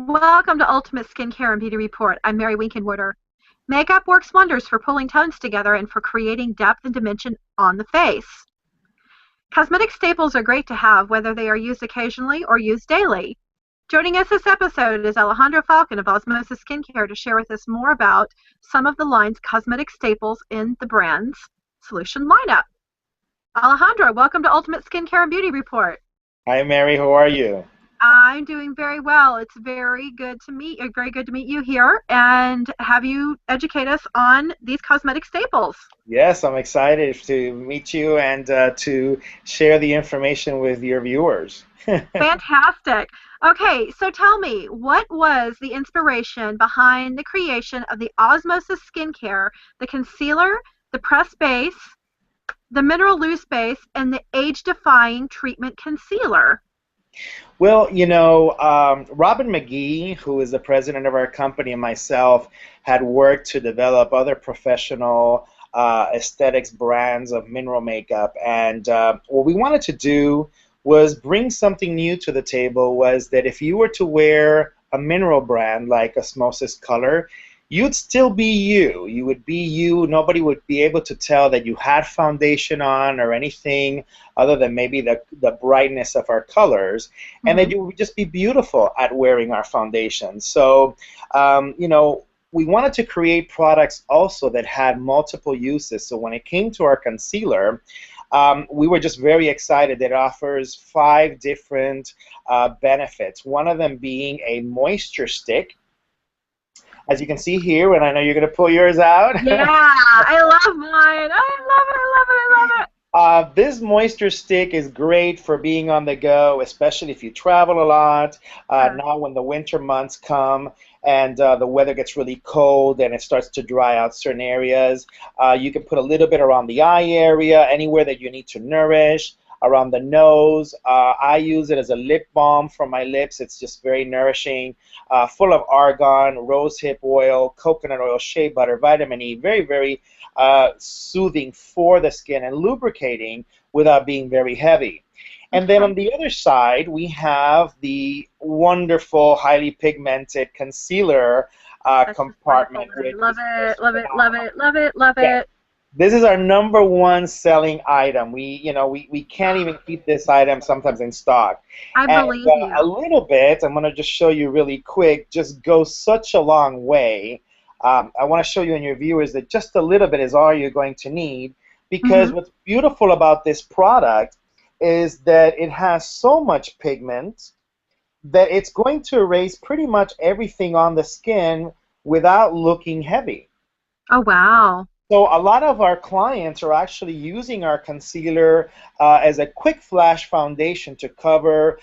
Welcome to Ultimate Skincare and Beauty Report. I'm Mary Winkenwerder. Makeup works wonders for pulling tones together and for creating depth and dimension on the face. Cosmetic staples are great to have, whether they are used occasionally or used daily. Joining us this episode is Alejandro Falcon of Osmosis Skincare to share with us more about some of the line's cosmetic staples in the brand's solution lineup. Alejandro, welcome to Ultimate Skincare and Beauty Report. Hi, Mary. How are you? I'm doing very well. It's very good to meet you here and have you educate us on these cosmetic staples. Yes, I'm excited to meet you and to share the information with your viewers. Fantastic. Okay, so tell me, what was the inspiration behind the creation of the Osmosis Skincare, the concealer, the pressed base, the mineral loose base, and the age-defying treatment concealer? Well, you know, Robin McGee, who is the president of our company, and myself had worked to develop other professional aesthetics brands of mineral makeup. And what we wanted to do was bring something new to the table, was that if you were to wear a mineral brand like Osmosis Color, you'd still be you. You would be you. Nobody would be able to tell that you had foundation on or anything other than maybe the brightness of our colors, and that you would just be beautiful at wearing our foundation. So, you know, we wanted to create products also that had multiple uses. So when it came to our concealer, we were just very excited that it offers 5 different benefits. One of them being a moisture stick, as you can see here, and I know you're going to pull yours out. Yeah, I love mine. I love it. This moisture stick is great for being on the go, especially if you travel a lot. Now when the winter months come and the weather gets really cold and it starts to dry out certain areas, you can put a little bit around the eye area, anywhere that you need to nourish, around the nose. I use it as a lip balm for my lips. It's just very nourishing, full of argan, rosehip oil, coconut oil, shea butter, vitamin E, very, very soothing for the skin and lubricating without being very heavy. And then on the other side, we have the wonderful, highly pigmented concealer compartment. Love it. This is our #1 selling item. We can't even keep this item sometimes in stock. I believe you. A little bit, I'm going to just show you really quick, just goes such a long way. I want to show you and your viewers that just a little bit is all you're going to need, because what's beautiful about this product is that it has so much pigment that it's going to erase pretty much everything on the skin without looking heavy. Oh, wow. So a lot of our clients are actually using our concealer as a quick flash foundation to cover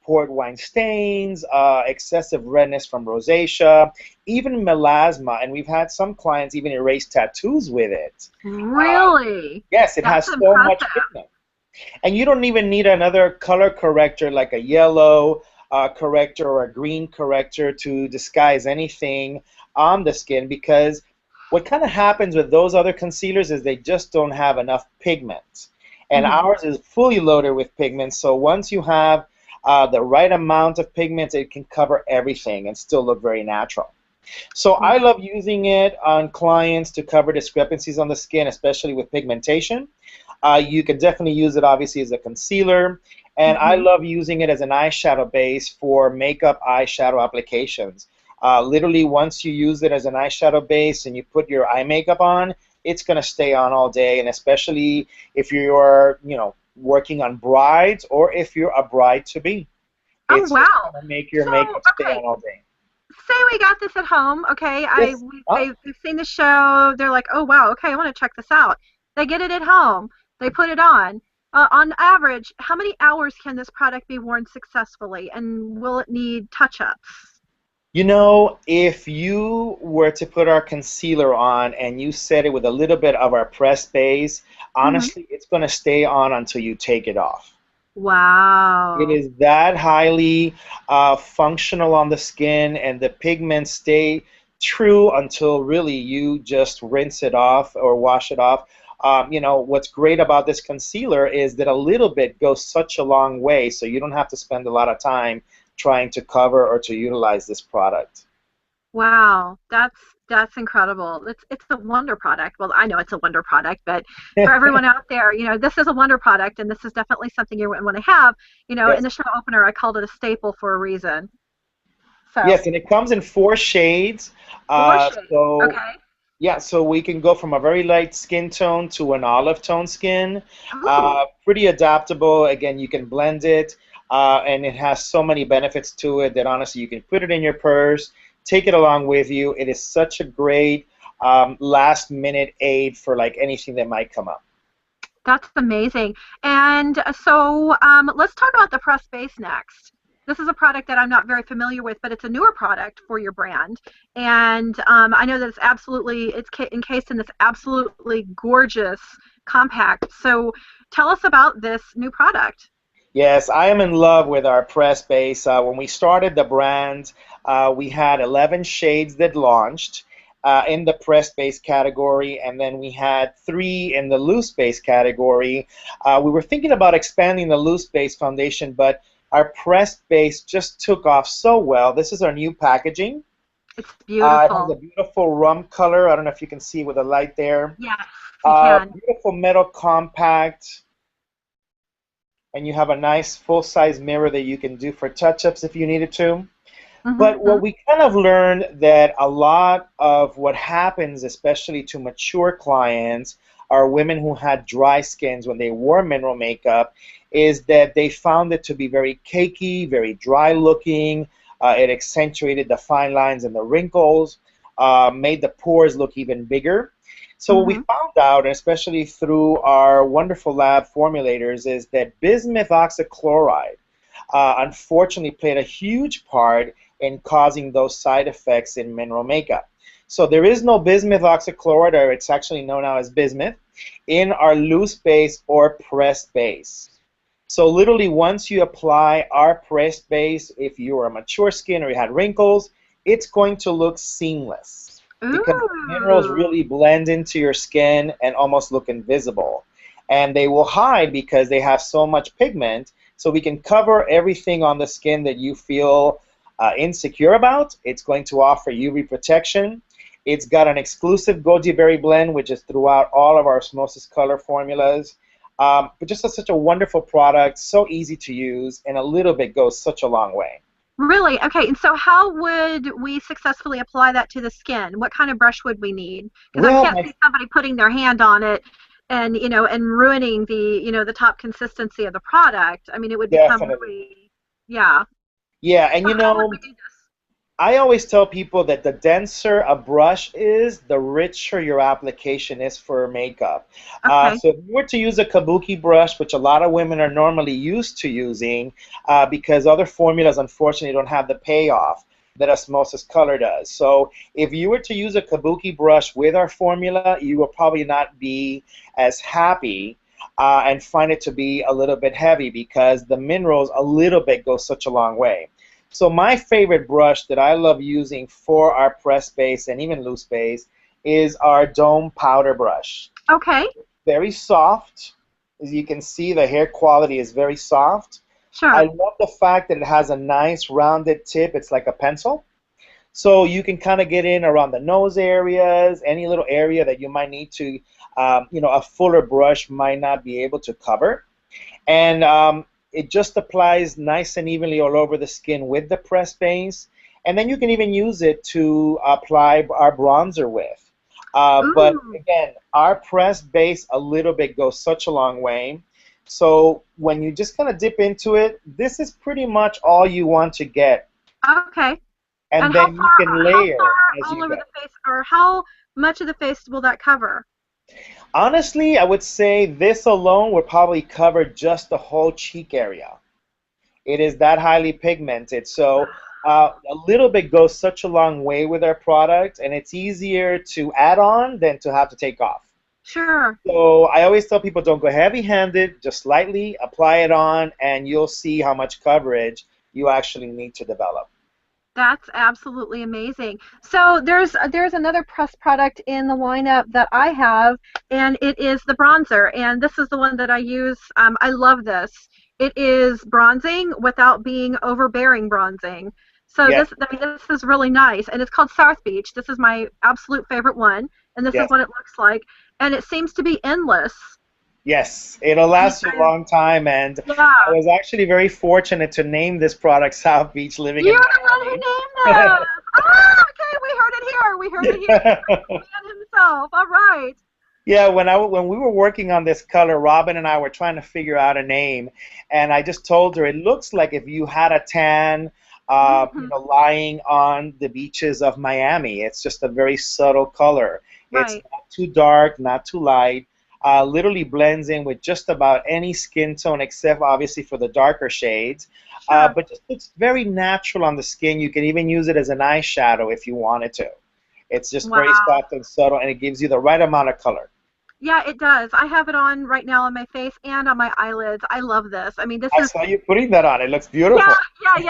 port wine stains, excessive redness from rosacea, even melasma, and we've had some clients even erase tattoos with it. Really? Yes, it has so much pigment. And you don't even need another color corrector like a yellow corrector or a green corrector to disguise anything on the skin, because what kind of happens with those other concealers is they just don't have enough pigment. And ours is fully loaded with pigment, so once you have the right amount of pigment, it can cover everything and still look very natural. So I love using it on clients to cover discrepancies on the skin, especially with pigmentation. You can definitely use it, obviously, as a concealer. And I Mm-hmm. love using it as an eyeshadow base for makeup eyeshadow applications. Literally, once you use it as an eyeshadow base and you put your eye makeup on, it's going to stay on all day. And especially if you're, working on brides or if you're a bride to be, Oh, it's just wow. going to make your So, makeup stay okay, on all day. say we got this at home, okay? Yes. Oh, They've seen the show. They're like, oh wow, okay, I want to check this out. They get it at home. They put it on. On average, how many hours can this product be worn successfully, and will it need touch-ups? if you were to put our concealer on and you set it with a little bit of our pressed base, Hmm. honestly, it's going to stay on until you take it off. It Wow. is that highly functional on the skin, and the pigments stay true until really you just rinse it off or wash it off. What's great about this concealer is that a little bit goes such a long way, so you don't have to spend a lot of time trying to cover or to utilize this product. Wow, that's incredible. It's a wonder product. Well, I know it's a wonder product, but for everyone out there, this is a wonder product, and this is definitely something you want to have. In Yes. the show opener, I called it a staple for a reason. So, Yes, and it comes in four shades. four shades. So Okay. yeah, so we can go from a very light skin tone to an olive tone skin. Ooh, Pretty adaptable. Again, you can blend it, and it has so many benefits to it that honestly you can put it in your purse, take it along with you. It is such a great last minute aid for like anything that might come up. that's amazing. And so, let's talk about the press base next. This is a product that I'm not very familiar with, but it's a newer product for your brand. And I know that it's encased in this absolutely gorgeous compact. So tell us about this new product. Yes, I am in love with our press base. When we started the brand, we had 11 shades that launched in the press base category, and then we had three in the loose base category. We were thinking about expanding the loose base foundation, but our press base just took off so well. This is our new packaging. It's It has a beautiful. beautiful rum color. I don't know if you can see with the light there. Yes, you can. Beautiful metal compact, and you have a nice full-size mirror that you can do for touch-ups if you needed to. But what Hmm. we kind of learned that a lot of what happens, especially to mature clients, are women who had dry skins when they wore mineral makeup, is that they found it to be very cakey, very dry looking. It accentuated the fine lines and the wrinkles, made the pores look even bigger. So what we Hmm. found out, especially through our wonderful lab formulators, is that bismuth oxychloride unfortunately played a huge part in causing those side effects in mineral makeup. So there is no bismuth oxychloride, or it's actually known now as bismuth, in our loose base or pressed base. So literally once you apply our pressed base, if you're a mature skin or you had wrinkles, it's going to look seamless because the minerals Ooh. really blend into your skin and almost look invisible. And they will hide because they have so much pigment, so we can cover everything on the skin that you feel insecure about. It's going to offer UV protection. It's got an exclusive goji berry blend, which is throughout all of our Osmosis color formulas. But just such a wonderful product, so easy to use, and a little bit goes such a long way. Really? Okay. And so how would we successfully apply that to the skin? What kind of brush would we need? Because I Well, can't my see somebody putting their hand on it and, and ruining the top consistency of the product. I mean, it would become definitely. really, yeah. Yeah, and So how would we do this? I always tell people that the denser a brush is, the richer your application is for makeup. Okay. So if you were to use a kabuki brush, which a lot of women are normally used to using, because other formulas unfortunately don't have the payoff that Osmosis Color does. So if you were to use a kabuki brush with our formula, you will probably not be as happy and find it to be a little bit heavy because the minerals a little bit go such a long way. So my favorite brush that I love using for our press base and even loose base is our Dome Powder brush. Okay. Very soft. As you can see, the hair quality is very soft. I Sure. love the fact that it has a nice rounded tip. It's like a pencil. So you can kind of get in around the nose areas, any little area that you might need to, a fuller brush might not be able to cover. And it just applies nice and evenly all over the skin with the pressed base. And then you can even use it to apply our bronzer with. But Ooh. again, our pressed base a little bit goes such a long way. So when you just kind of dip into it, this is pretty much all you want to get. Okay. And And how then you can far, how layer as far all you over go. the face, or how much of the face will that cover? Honestly, I would say this alone would probably cover just the whole cheek area. It is that highly pigmented. So a little bit goes such a long way with our product, and it's easier to add on than to have to take off. Sure. So I always tell people don't go heavy-handed, just lightly apply it on, and you'll see how much coverage you actually need to develop. That's absolutely amazing. So there's another press product in the lineup that I have, and it is the bronzer. And this is the one that I use. I love this. It is bronzing without being overbearing bronzing. So Yes, this is really nice, and it's called South Beach. This is my absolute favorite one, and this is yes. what it looks like. And it seems to be endless. Yes, it'll I mean, last you a long time, and I yeah. was actually very fortunate to name this product South Beach living You're in the one who Miami. named this. Oh, okay, we heard it here. We heard it here. The man himself. All right. Yeah, when we were working on this color, Robin and I were trying to figure out a name, and I just told her it looks like if you had a tan, Hmm. lying on the beaches of Miami. It's just a very subtle color. It's Right. not too dark, not too light. Literally blends in with just about any skin tone except obviously for the darker shades. Sure. But just it's very natural on the skin. You can even use it as an eyeshadow if you wanted to. It's just very Wow. soft and subtle, and it gives you the right amount of color. Yeah, it does. I have it on right now on my face and on my eyelids. I love this. I mean, this I is saw you putting that on. It looks yeah, beautiful.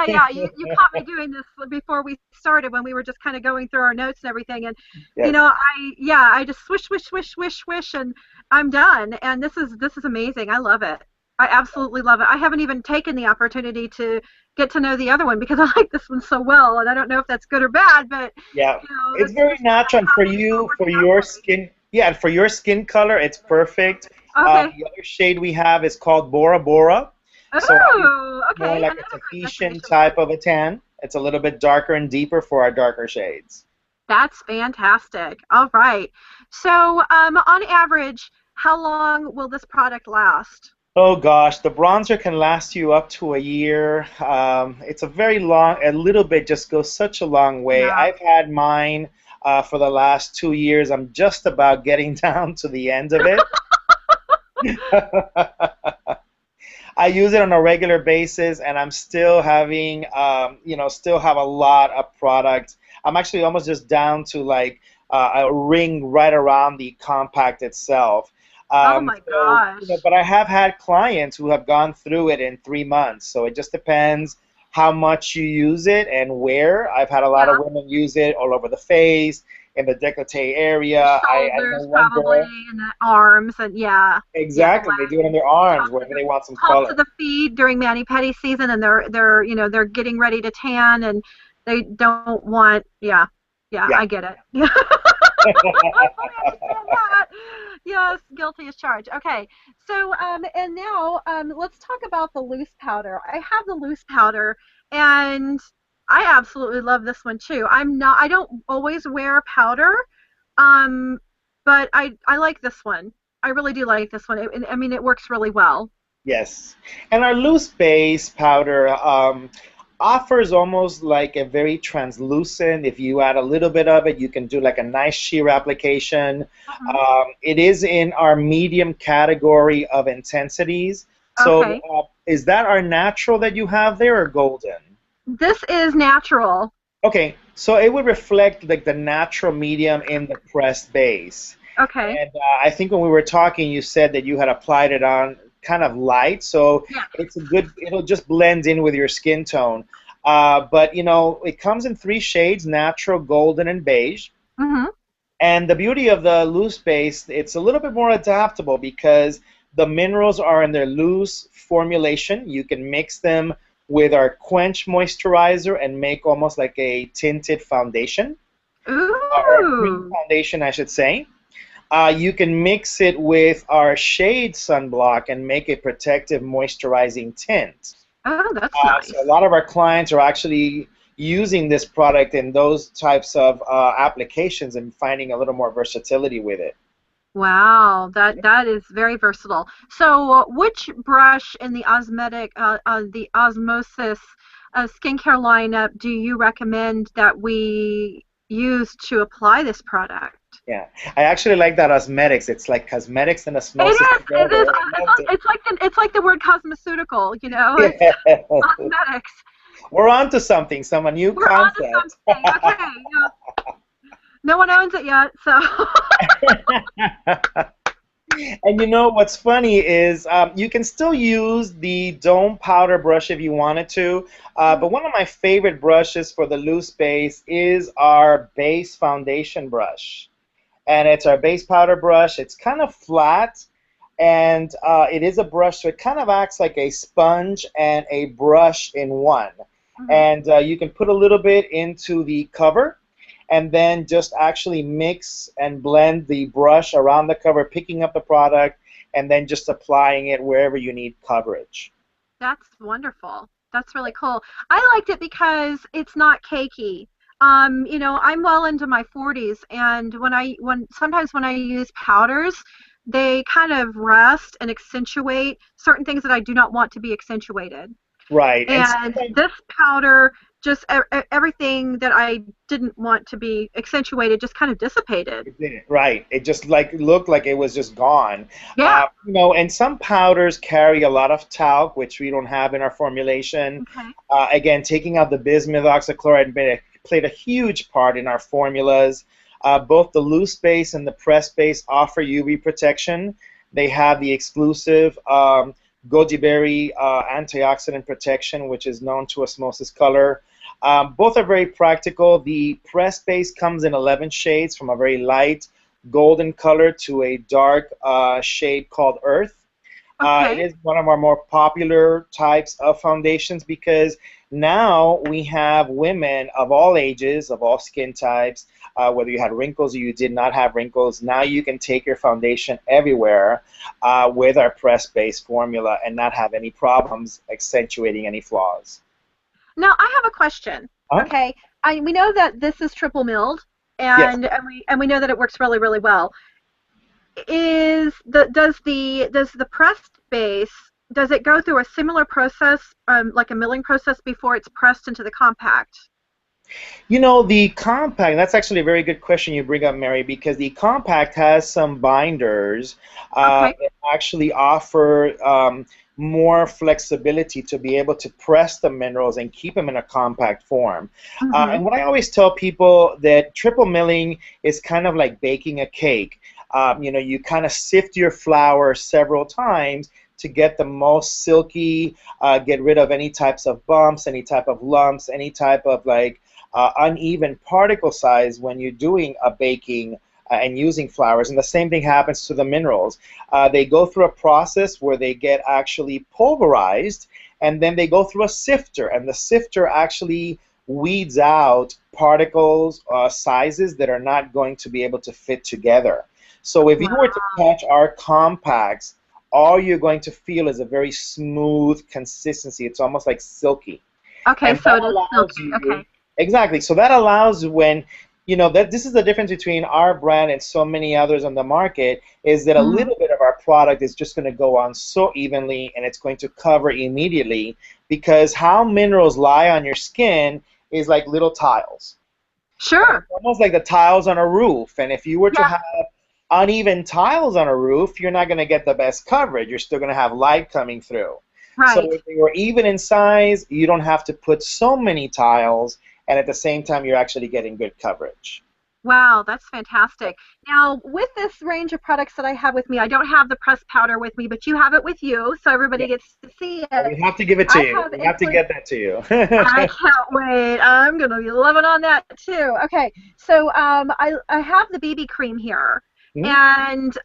yeah. You caught me doing this before we started when we were just kind of going through our notes and everything. And Yes. I just swish, swish, swish, swish, swish, and I'm done. And this is amazing. I love it. I absolutely love it. I haven't even taken the opportunity to get to know the other one because I like this one so well, and I don't know if that's good or bad, but Yeah. It's it's very just natural, and for not you, for working out your for me. skin, yeah, and for your skin color, it's perfect. Okay. The other shade we have is called Bora Bora. So obviously Oh, more okay. like a Another great Tahitian destination one. type of a tan. It's a little bit darker and deeper for our darker shades. That's fantastic. All right. So, on average, how long will this product last? Oh gosh, the bronzer can last you up to a year. It's a very long, a little bit just goes such a long way. Yeah. I've had mine for the last 2 years. I'm just about getting down to the end of it. I use it on a regular basis, and I'm still having, still have a lot of product. I'm actually almost just down to like a ring right around the compact itself. Oh my gosh. But I have had clients who have gone through it in 3 months. So it just depends how much you use it and where. I've had a lot of Yeah. women use it all over the face, in the décolleté area. The I know shoulders one probably, girl, and the arms, and yeah, the exactly, they do it on legs. their arms Tops of wherever the they want some tops color. of the feet during mani-pedi season, and they're getting ready to tan, and they don't want yeah, Yeah. I get it. Yeah. I fully understand that. Yes, guilty as charged. Okay, so and now let's talk about the loose powder. I have the loose powder, and I absolutely love this one too. I don't always wear powder, um, but I like this one. I really do like this one. I mean, it works really well. Yes. And our loose base powder offers almost like a very translucent. If you add a little bit of it, you can do like a nice sheer application. Hmm. It is in our medium category of intensities. So Okay, is that our natural that you have there or golden? this is natural. Okay, so it would reflect like the natural medium in the pressed base. Okay, And I think when we were talking, you said that you had applied it on kind of light, so yeah. it's a good, it'll just blend in with your skin tone. But it comes in three shades, natural, golden, and beige. Hmm. And the beauty of the loose base, it's a little bit more adaptable because the minerals are in their loose formulation. You can mix them with our Quench moisturizer and make almost like a tinted foundation, or a cream Ooh. foundation, I should say. You can mix it with our Shade sunblock and make a protective moisturizing tint. Oh, that's So a nice. lot of our clients are actually using this product in those types of applications and finding a little more versatility with it. Wow, that is very versatile. So, which brush in the Osmosis skincare lineup do you recommend that we use to apply this product? Yeah, I actually like that osmetics. It's like cosmetics and It osmosis is. It is. together. I loved it. It's like the word cosmeceutical. It's Yeah. cosmetics. We're on to something, some a new We're on to concept. something. Okay. Yeah. No one owns it yet, so. And you know what's funny is you can still use the dome powder brush if you wanted to, but one of my favorite brushes for the loose base is our base foundation brush. And it's our base powder brush. It's kind of flat, and it is a brush, so it kind of acts like a sponge and a brush in one. Mhm. And you can put a little bit into the cover, and then just actually mix and blend the brush around the cover, picking up the product, and then just applying it wherever you need coverage. That's wonderful. That's really cool. I liked it because it's not cakey. I'm well into my 40s, and when sometimes when I use powders, they kind of rest and accentuate certain things that I do not want to be accentuated. Right. And And sometimes this powder just everything that I didn't want to be accentuated just kind of dissipated. it didn't. Right. It just like looked like it was just gone. Yeah. And some powders carry a lot of talc, which we don't have in our formulation. Okay. Again, taking out the bismuth oxychloride played a huge part in our formulas. Both the loose base and the press base offer UV protection. They have the exclusive goji berry antioxidant protection, which is known to osmosis color. Both are very practical. The press base comes in 11 shades, from a very light golden color to a dark shade called Earth. It Okay. is one of our more popular types of foundations because now we have women of all ages, of all skin types, whether you had wrinkles or you did not have wrinkles. Now you can take your foundation everywhere with our press-based formula and not have any problems accentuating any flaws. Now I have a question. Huh? Okay, we know that this is triple milled, Yes. and we know that it works really really well. Does the pressed base, does it go through a similar process, like a milling process, before it's pressed into the compact? You know, the compact, that's actually a very good question you bring up, Mary, because the compact has some binders Okay. that actually offer more flexibility to be able to press the minerals and keep them in a compact form. Mm-hmm. And what I always tell people that triple milling is kind of like baking a cake. You kind of sift your flour several times to get the most silky, get rid of any types of bumps, any type of lumps, any type of like uneven particle size when you're doing a baking and using flours. And the same thing happens to the minerals. They go through a process where they get actually pulverized, and then they go through a sifter, and the sifter actually weeds out particles, sizes that are not going to be able to fit together. So if you were Wow. to touch our compacts, all you're going to feel is a very smooth consistency. It's almost like silky. Okay, And so that it is allows silky. you, Okay. exactly, so that allows when, that this is the difference between our brand and so many others on the market, is that a Hmm. little bit of our product is just going to go on so evenly and it's going to cover immediately because how minerals lie on your skin is like little tiles. And it's Sure. almost like the tiles on a roof. And if you were to Yeah. have uneven tiles on a roof, you're not going to get the best coverage. You're still going to have light coming through. So Right. if they were even in size, you don't have to put so many tiles, and at the same time, you're actually getting good coverage. Wow, that's fantastic. Now, with this range of products that I have with me, I don't have the pressed powder with me, but you have it with you, so everybody Yeah, gets to see and it. we have to give it to I you. have We have to included. get that to you. I can't wait. I'm gonna be loving on that too. Okay, so I have the BB cream here, Hmm? and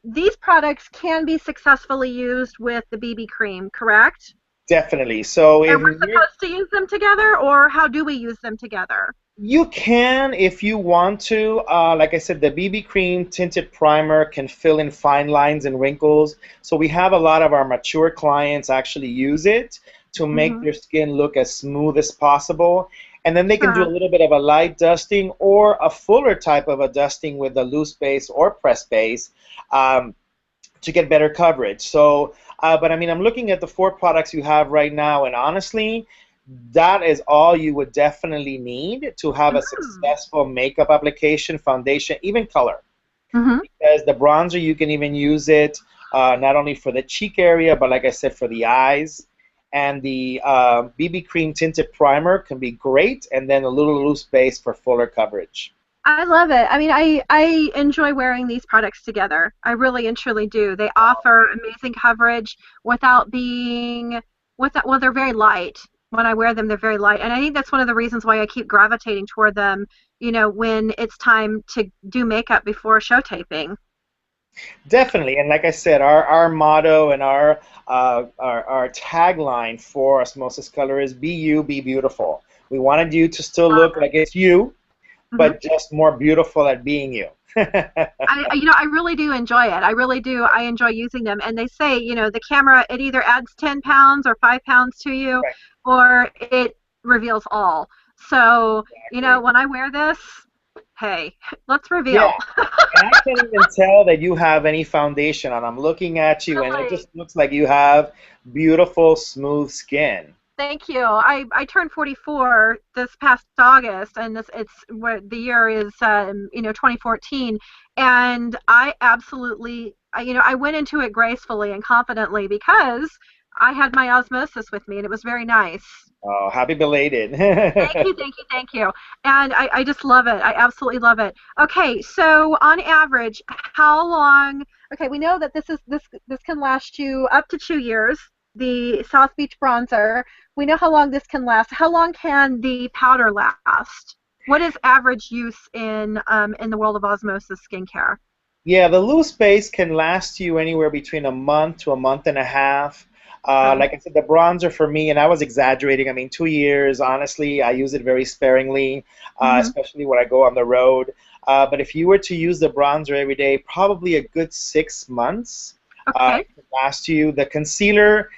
these products can be successfully used with the BB cream, correct? Definitely. So And if we're you're supposed to use them together, or how do we use them together? You can if you want to. Like I said, the BB cream tinted primer can fill in fine lines and wrinkles. So we have a lot of our mature clients actually use it to make Hmm. their skin look as smooth as possible. And then they can do a Sure. little bit of a light dusting or a fuller type of a dusting with a loose base or press base. Um, to get better coverage. So, but I mean, I'm looking at the four products you have right now, and honestly, that is all you would definitely need to have a Mm. successful makeup application, foundation, even color. Hmm. Because the bronzer, you can even use it not only for the cheek area, but like I said, for the eyes. And the BB cream tinted primer can be great, and then a little loose base for fuller coverage. I love it. I mean, I enjoy wearing these products together. I really and truly do. They offer amazing coverage without being well, they're very light. When I wear them, they're very light. And I think that's one of the reasons why I keep gravitating toward them, when it's time to do makeup before show taping. Definitely, and like I said, our motto and our tagline for Osmosis Color is "Be you, be beautiful." We wanted you to still look like it's you, Hmm. but just more beautiful at being you. I really do enjoy it. I really do. I enjoy using them. And they say, the camera, it either adds 10 pounds or 5 pounds to you, Right, or it reveals all. So, exactly. when I wear this, hey, let's Yeah, reveal. and I can't even tell that you have any foundation on. I'm looking at you, and it Really. just looks like you have beautiful, smooth skin. Thank you. I turned 44 this past August, and it's where the year is 2014, and I absolutely I went into it gracefully and confidently because I had my osmosis with me, and it was very nice. Oh, happy belated. Thank you, thank you, thank you. And I just love it. I absolutely love it. Okay, so on average, how long? Okay, we know that this can last you up to 2 years. The South Beach bronzer. We know how long this can last. How long can the powder last? What is average use in the world of osmosis skincare? Yeah, the loose base can last you anywhere between a month to a month and a half. Okay. Like I said, the bronzer for me, and I was exaggerating. I mean, 2 years, honestly, I use it very sparingly, Hmm. especially when I go on the road. But if you were to use the bronzer every day, probably a good 6 months Okay. it can last you. The concealer,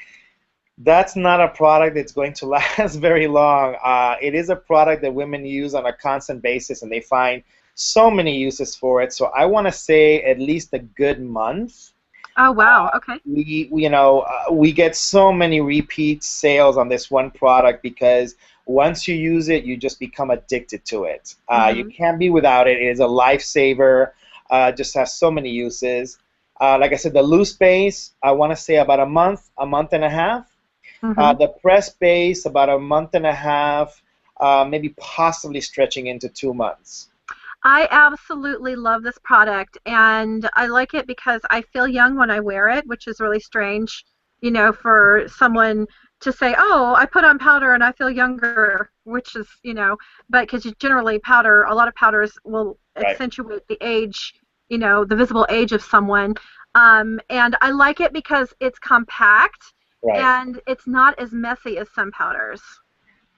that's not a product that's going to last very long. It is a product that women use on a constant basis, and they find so many uses for it. So I want to say at least a good month. Oh wow. Okay. We get so many repeat sales on this one product because once you use it, you just become addicted to it. You Hmm. can't be without it. It is a lifesaver. Just has so many uses. Like I said, the loose base, I want to say about a month and a half. Hmm. The press base, about a month and a half, maybe possibly stretching into 2 months. I absolutely love this product, and I like it because I feel young when I wear it, which is really strange, for someone to say, "Oh, I put on powder and I feel younger," which is, but because generally a lot of powders will Right, accentuate the age, the visible age of someone. And I like it because it's compact right. and it's not as messy as some powders.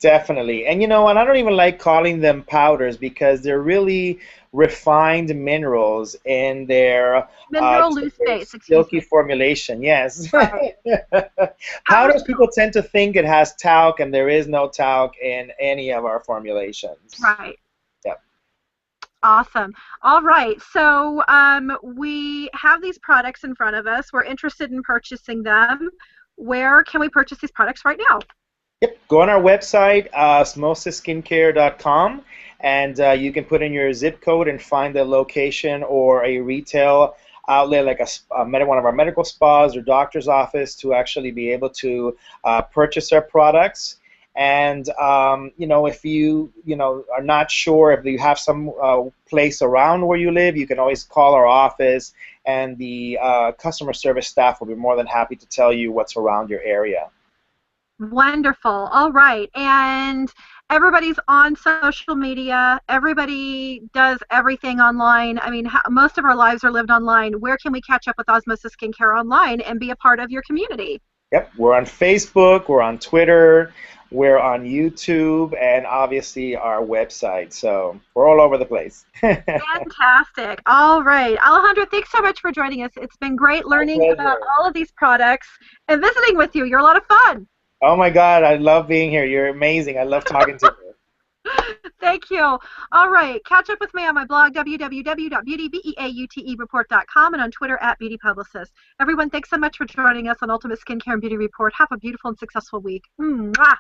Definitely. And I don't even like calling them powders because they're really refined minerals in their Mineral just a loose very base, excuse silky me. formulation. Yes. Right. Powders Powders, people tend to think it has talc, and there is no talc in any of our formulations. Right. Yep. Awesome. All right. So we have these products in front of us. We're interested in purchasing them. Where can we purchase these products right now? Yep. Go on our website, osmosisskincare.com, and you can put in your zip code and find a location or a retail outlet like one of our medical spas or doctor's office to actually be able to purchase our products. And if you are not sure if you have some place around where you live, you can always call our office, and the customer service staff will be more than happy to tell you what's around your area. Wonderful. All right. And everybody's on social media. Everybody does everything online. I mean, most of our lives are lived online. Where can we catch up with Osmosis Skincare online and be a part of your community? Yep, we're on Facebook, we're on Twitter, we're on YouTube, and obviously our website. So we're all over the place. My Fantastic. All right. Alejandro, thanks so much for joining us. It's been great learning about pleasure. all of these products and visiting with you. You're a lot of fun. Oh my God, I love being here. You're amazing. I love talking to you. Thank you. All right. Catch up with me on my blog, www.beauty.report.com, and on Twitter @BeautyPublicist. Everyone, thanks so much for joining us on Ultimate Skincare and Beauty Report. Have a beautiful and successful week. Mwah.